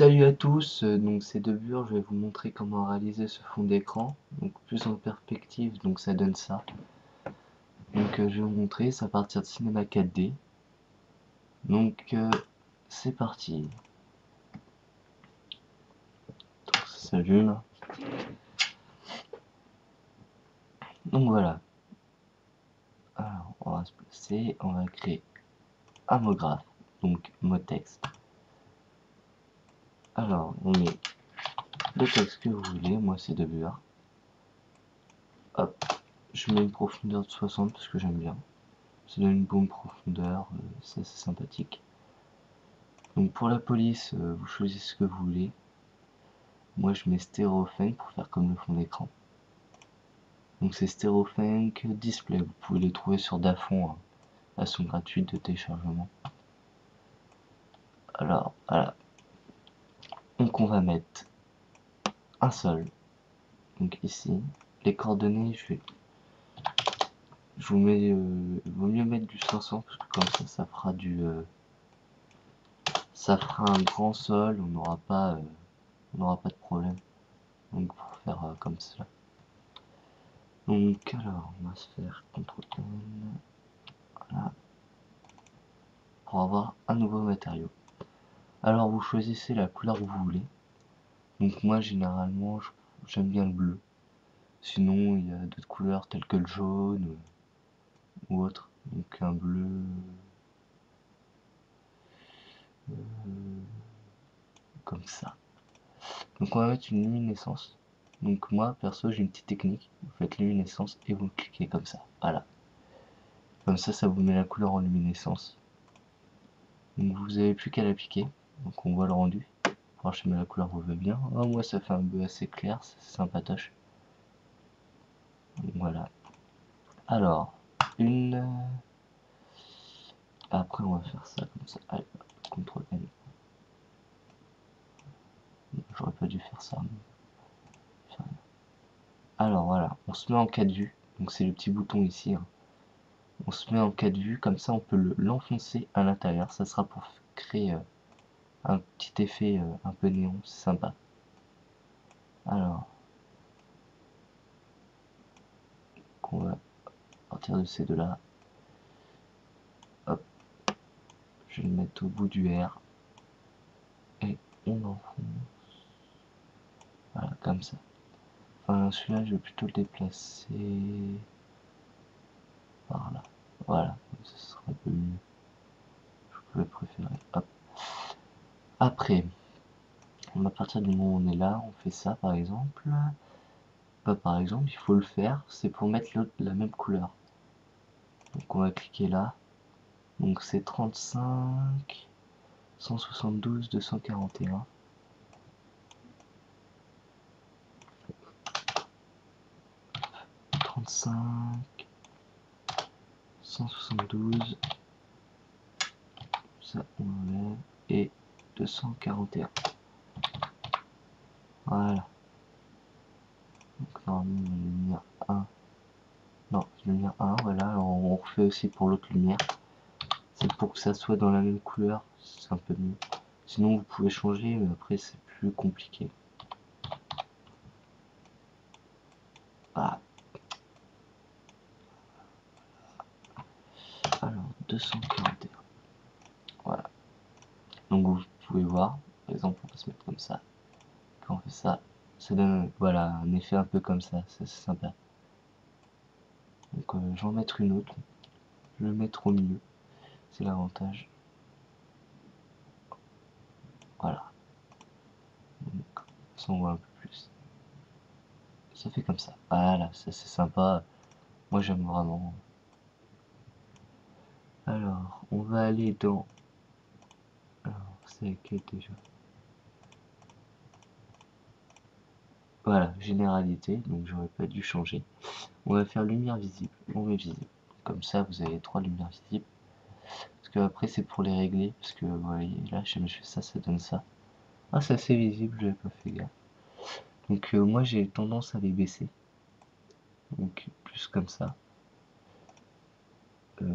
Salut à tous, donc c'est Debure, je vais vous montrer comment réaliser ce fond d'écran, donc plus en perspective, donc ça donne ça. Donc je vais vous montrer, c'est à partir de Cinema 4D, donc c'est parti. Donc ça s'allume, donc voilà. Alors on va se placer, on va créer un mot graphe, donc mot texte. Alors on met le texte que vous voulez, moi c'est Debure. Hop, je mets une profondeur de 60 parce que j'aime bien. Ça donne une bonne profondeur, c'est assez sympathique. Donc pour la police, vous choisissez ce que vous voulez. Moi je mets Stereophane pour faire comme le fond d'écran. Donc c'est Stereophane Display, vous pouvez les trouver sur Dafont, hein, façon gratuite de téléchargement. Alors voilà, donc on va mettre un seul. Donc ici, les coordonnées, je vous mets, il vaut mieux mettre du 500 parce que comme ça fera ça fera un grand sol, on n'aura pas de problème. Donc pour faire comme cela. Donc alors, on va se faire CTRL N, voilà, pour avoir un nouveau matériau. Alors vous choisissez la couleur que vous voulez. Donc moi généralement j'aime bien le bleu. Sinon il y a d'autres couleurs telles que le jaune ou autre. Donc un bleu comme ça. Donc on va mettre une luminescence. Donc moi perso j'ai une petite technique. Vous faites luminescence et vous cliquez comme ça. Voilà. Comme ça vous met la couleur en luminescence. Donc vous n'avez plus qu'à l'appliquer. Donc on voit le rendu. Alors je mets la couleur vous veut bien. Oh, moi ça fait un bleu assez clair, c'est sympatoche. Donc, voilà. Alors, après on va faire ça comme ça. Allez, CTRL N. J'aurais pas dû faire ça. Alors voilà, on se met en 4 vues. Donc c'est le petit bouton ici, hein. On se met en 4 vues, comme ça on peut l'enfoncer à l'intérieur. Ça sera pour créer un petit effet un peu néon, c'est sympa. Alors, on va partir de ces deux-là. Hop, je vais le mettre au bout du R. Et on enfonce. Voilà, comme ça. Enfin, celui-là, je vais plutôt le déplacer par là. Voilà, ce sera un peu mieux. Je pouvais préférer. Hop. Après, à partir du moment où on est là, on fait ça par exemple. Par exemple, il faut le faire, c'est pour mettre la même couleur. Donc on va cliquer là. Donc c'est 35, 172, 241. 35, 172, ça on enlève, et 241. Voilà. Donc normalement lumière 1. Non, lumière 1, voilà, on refait aussi pour l'autre lumière. C'est pour que ça soit dans la même couleur, c'est un peu mieux. Sinon vous pouvez changer, mais après c'est plus compliqué. Ah. Alors, 241. Voilà. Donc vous pouvez voir, par exemple, on va se mettre comme ça. Quand on fait ça, ça donne voilà, un effet un peu comme ça, c'est sympa. Donc je vais en mettre une autre. Je vais le mettre au milieu, c'est l'avantage. Voilà. Donc, ça on voit un peu plus. Ça fait comme ça. Voilà, ça c'est sympa. Moi j'aime vraiment. Alors, on va aller dans... Alors, c'est laquelle déjà? Voilà, généralité, donc j'aurais pas dû changer. On va faire lumière visible, on met visible. Comme ça, vous avez 3 lumières visibles. Parce que après, c'est pour les régler. Parce que, vous voyez, là, je fais ça, ça donne ça. Ah, c'est assez visible, j'avais pas fait gaffe. Donc, moi, j'ai tendance à les baisser. Donc, plus comme ça.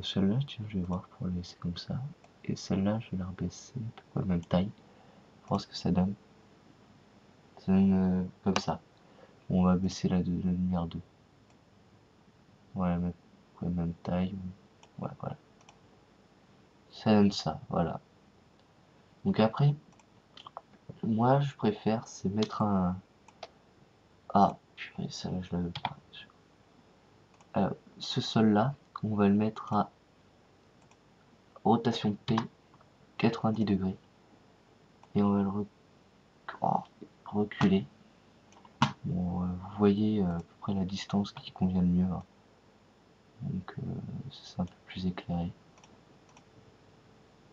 Celle-là, tiens, je vais voir pour la laisser comme ça. Et celle-là, je vais la rebaisser à peu près la même taille. voir ce que ça donne. Ça donne comme ça. On va baisser la lumière 2. On va la mettre à la même taille. Ouais, voilà. Ça donne ça, voilà. Donc après, moi je préfère c'est mettre un... Ah, purée, ça là je l'avais pas. Ce sol là, on va le mettre à rotation P 90 degrés. Et on va le reculer. Bon, vous voyez à peu près la distance qui convient le mieux, hein. Donc c'est un peu plus éclairé.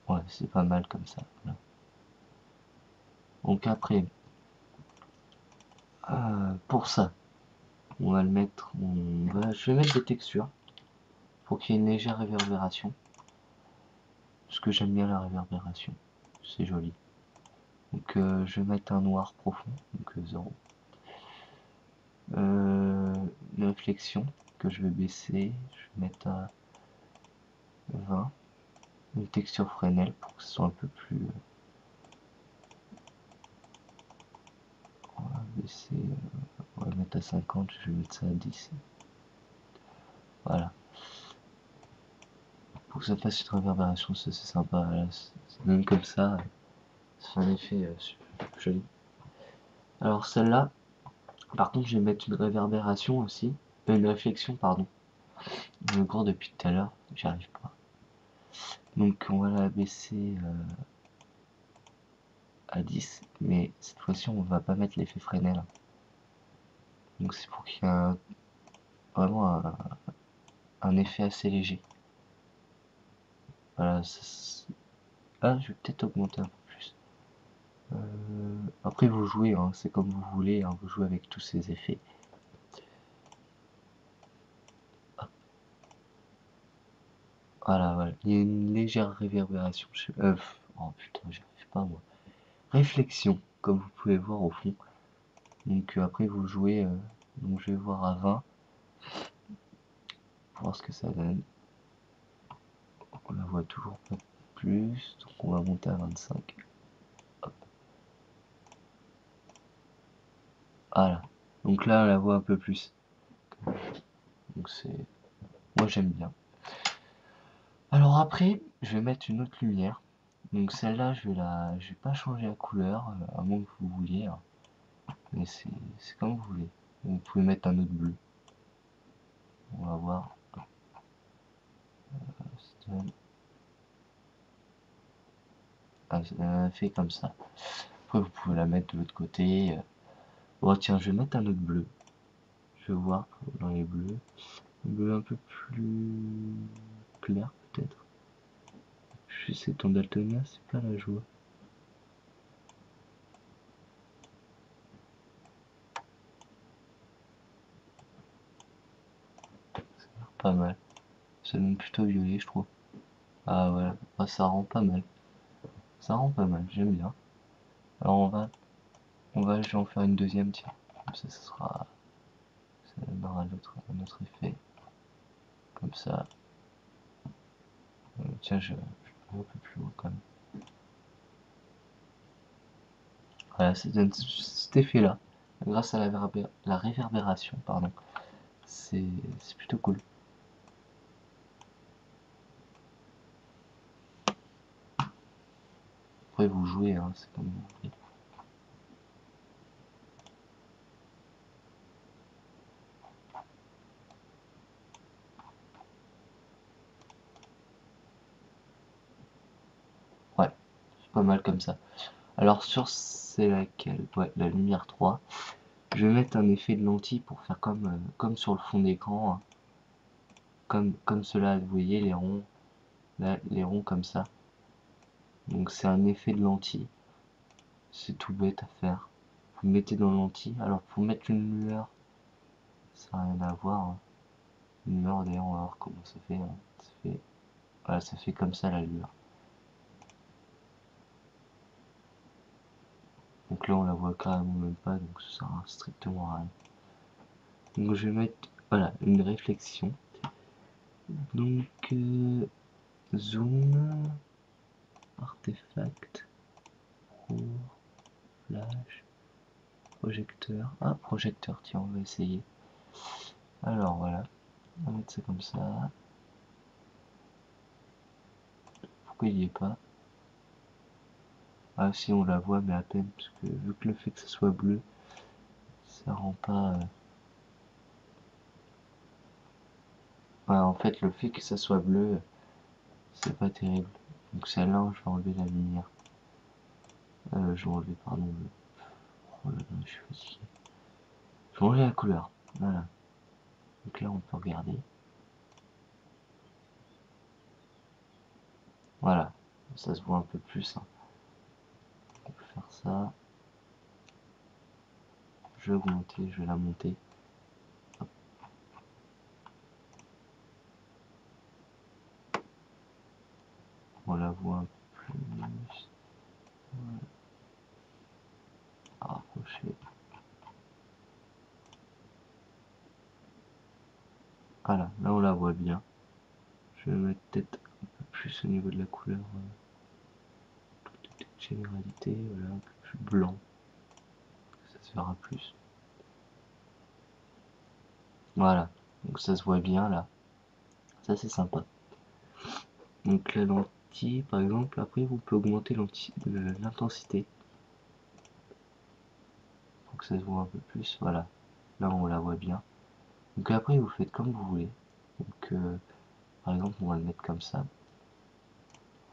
Ouais, c'est pas mal comme ça. Voilà. Donc après, pour ça, on va le mettre, je vais mettre des textures pour qu'il y ait une légère réverbération. Parce que j'aime bien la réverbération, c'est joli. Donc je vais mettre un noir profond, donc 0. Une réflexion que je vais baisser, je vais mettre à 20. Une texture Fresnel pour que ce soit un peu plus... on va baisser, on va mettre à 50, je vais mettre ça à 10. Voilà. Pour que ça fasse une réverbération, ça c'est sympa. Voilà, même comme ça fait un effet super joli. Alors celle-là, par contre, je vais mettre une réverbération aussi. Une réflexion, pardon. Je me cours depuis tout à l'heure, j'y arrive pas. Donc on va la baisser à 10, mais cette fois-ci on va pas mettre l'effet Fresnel. Donc c'est pour qu'il y ait vraiment un effet assez léger. Voilà, ah, je vais peut-être augmenter un peu plus. Après vous jouez, hein, c'est comme vous voulez, hein, vous jouez avec tous ces effets. Voilà, voilà. Il y a une légère réverbération. Oh putain, j'y arrive pas moi. Réflexion, comme vous pouvez voir au fond. Donc après vous jouez, donc je vais voir à 20 pour voir ce que ça donne. On la voit toujours pas plus, donc on va monter à 25. Hop. Voilà. Donc là on la voit un peu plus. Donc c'est... Moi j'aime bien. Alors après, je vais mettre une autre lumière. Donc celle-là, je vais pas changer la couleur, à moins que vous vouliez, hein. Mais c'est comme vous voulez. Vous pouvez mettre un autre bleu. On va voir. Ah, c'est fait comme ça. Après, vous pouvez la mettre de l'autre côté. Bon, tiens, je vais mettre un autre bleu. Je vais voir dans les bleus. Un bleu un peu plus clair, peut-être. Je sais, ton daltonien, c'est pas la joie. Pas mal. Ça donne plutôt violet, je trouve. Ah, voilà. Ah, ça rend pas mal. Ça rend pas mal, j'aime bien. Alors, je vais en faire une deuxième, tiens. Comme ça sera. Ça donnera un autre effet. Comme ça. Tiens, je vais un peu plus haut quand même. Voilà, ça donne cet effet-là. Grâce à la réverbération, pardon. C'est plutôt cool. Après, vous jouez, hein, c'est comme vous voulez. Ouais, c'est pas mal comme ça. Alors, c'est laquelle? Ouais, la lumière 3. Je vais mettre un effet de lentille pour faire comme sur le fond d'écran, hein. Comme cela, vous voyez les ronds, là, les ronds comme ça. Donc c'est un effet de lentille. C'est tout bête à faire. Vous mettez dans la lentille. Alors pour mettre une lueur, ça n'a rien à voir, hein. Une lueur d'ailleurs, on va voir comment ça fait, hein. Voilà, ça fait comme ça la lueur. Donc là on la voit carrément même pas, donc ça sert strictement à rien. Donc je vais mettre, voilà, une réflexion. Donc zoom, artefact, pro, flash, projecteur. Ah, projecteur, tiens, on va essayer. Alors voilà, on va mettre ça comme ça. Pourquoi il y est pas? Ah si, on la voit, mais à peine, parce que vu que le fait que ça soit bleu, ça rend pas... Ouais, en fait, le fait que ça soit bleu, c'est pas terrible. Donc celle-là, je vais enlever la lumière. Je vais enlever, pardon, le... Oh là là, je suis fatigué. Je vais enlever la couleur. Voilà. Donc là, on peut regarder. Voilà. Ça se voit un peu plus. Hein. On peut faire ça. Je vais augmenter, je vais la monter. Hop. On la voit un peu plus. Rapprocher. Voilà, là on la voit bien. Je vais mettre peut-être un peu plus au niveau de la couleur. Généralité, voilà, un peu plus blanc. Ça se verra plus. Voilà, donc ça se voit bien là. Ça c'est sympa. Donc la lentille, par exemple, après vous pouvez augmenter l'intensité. Pour que ça se voit un peu plus, voilà. Là on la voit bien. Donc après vous faites comme vous voulez. Donc par exemple on va le mettre comme ça.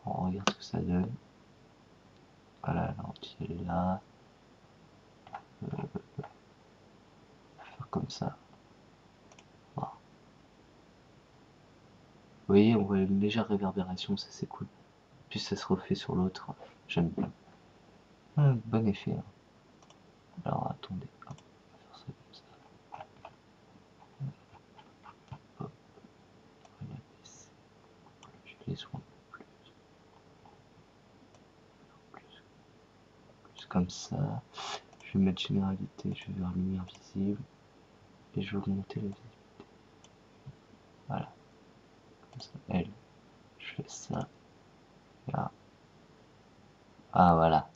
On regarde ce que ça donne. Voilà, la lentille elle est là. Faire comme ça. Voilà. Vous voyez, on voit une légère réverbération, ça c'est cool. Puis ça se refait sur l'autre, j'aime bien. Bon effet. Hein. Alors attendez, hop, on va faire ça comme ça. Hop, on va la baisser. Je les soins plus comme ça. Je vais mettre généralité, je vais vers lumière visible. Et je vais augmenter la visibilité. Voilà, comme ça, elle. Je fais ça. Là. Ah voilà.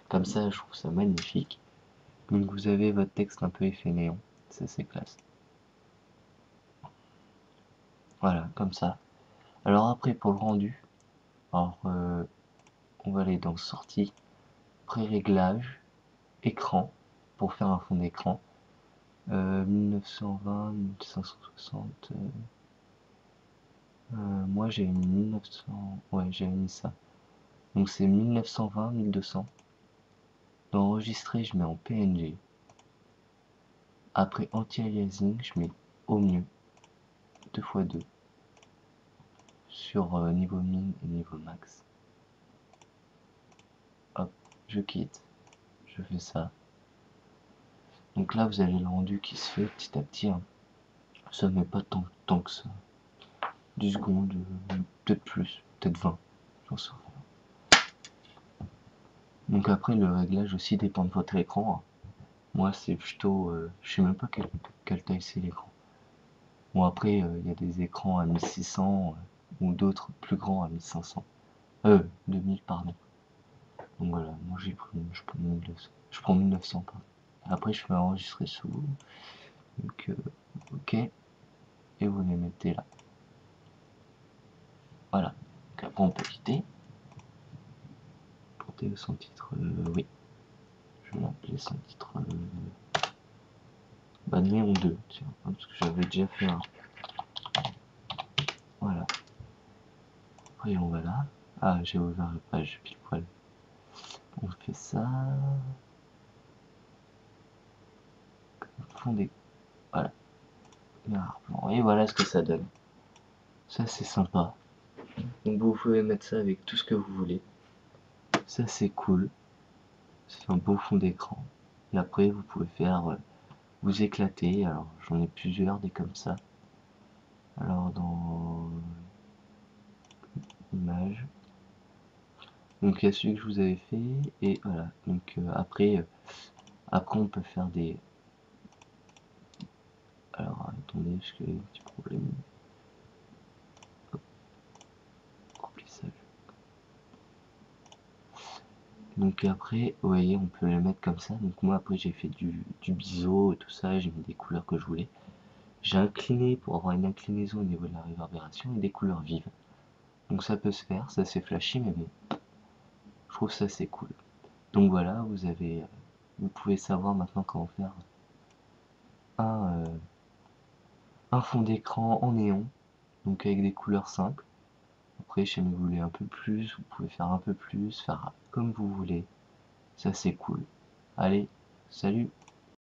Comme ça, je trouve ça magnifique. Donc vous avez votre texte un peu effet néon. Ça c'est classe. Voilà, comme ça. Alors après, pour le rendu, alors on va aller dans sortie, pré-réglage, écran, pour faire un fond d'écran. 1920, 1560. Moi j'ai mis 1900. Ouais, j'ai mis ça. Donc c'est 1920, 1200. Dans enregistrer, je mets en PNG. Après anti-aliasing, je mets au mieux 2x2 sur niveau min et niveau max. Hop, je quitte, je fais ça. Donc là, vous avez le rendu qui se fait petit à petit. Hein. Ça met pas tant que ça. 10 secondes, peut-être plus, peut-être 20. J'en sais rien. Donc après, le réglage aussi dépend de votre écran. Hein. Moi, c'est plutôt... je sais même pas quelle taille c'est l'écran. Bon, après, il y a des écrans à 1600 ou d'autres plus grands à 1500. 2000, pardon. Donc voilà, moi je prends 1900. Je prends 1900, pardon. Après, je fais enregistrer sous. Donc, ok. Et vous les mettez là. Voilà. Donc après, on peut quitter. Porter son titre, oui. Je vais l'appeler son titre. Néon 2, tiens, hein, parce que j'avais déjà fait un. Voilà. Après, on va là. Ah, j'ai ouvert la page pile poil. On fait ça. Fond des. Voilà. Et voilà ce que ça donne. Ça, c'est sympa. Donc, vous pouvez mettre ça avec tout ce que vous voulez. Ça, c'est cool. C'est un beau fond d'écran. Et après, vous pouvez faire. Vous éclater. Alors, j'en ai plusieurs, des comme ça. Alors, dans. Image. Donc, il y a celui que je vous avais fait. Et voilà. Donc, après, on peut faire des. Alors, attendez, parce qu'il y a un petit problème. Hop, remplissage. Donc après, vous voyez, on peut les mettre comme ça. Donc moi après j'ai fait du biseau et tout ça, j'ai mis des couleurs que je voulais. J'ai incliné pour avoir une inclinaison au niveau de la réverbération et des couleurs vives. Donc ça peut se faire, ça c'est flashy, mais bon, je trouve ça c'est cool. Donc voilà, vous pouvez savoir maintenant comment faire un, euh, un fond d'écran en néon, donc avec des couleurs simples. Après, si vous voulez un peu plus, vous pouvez faire un peu plus, faire comme vous voulez. Ça c'est cool. Allez, salut!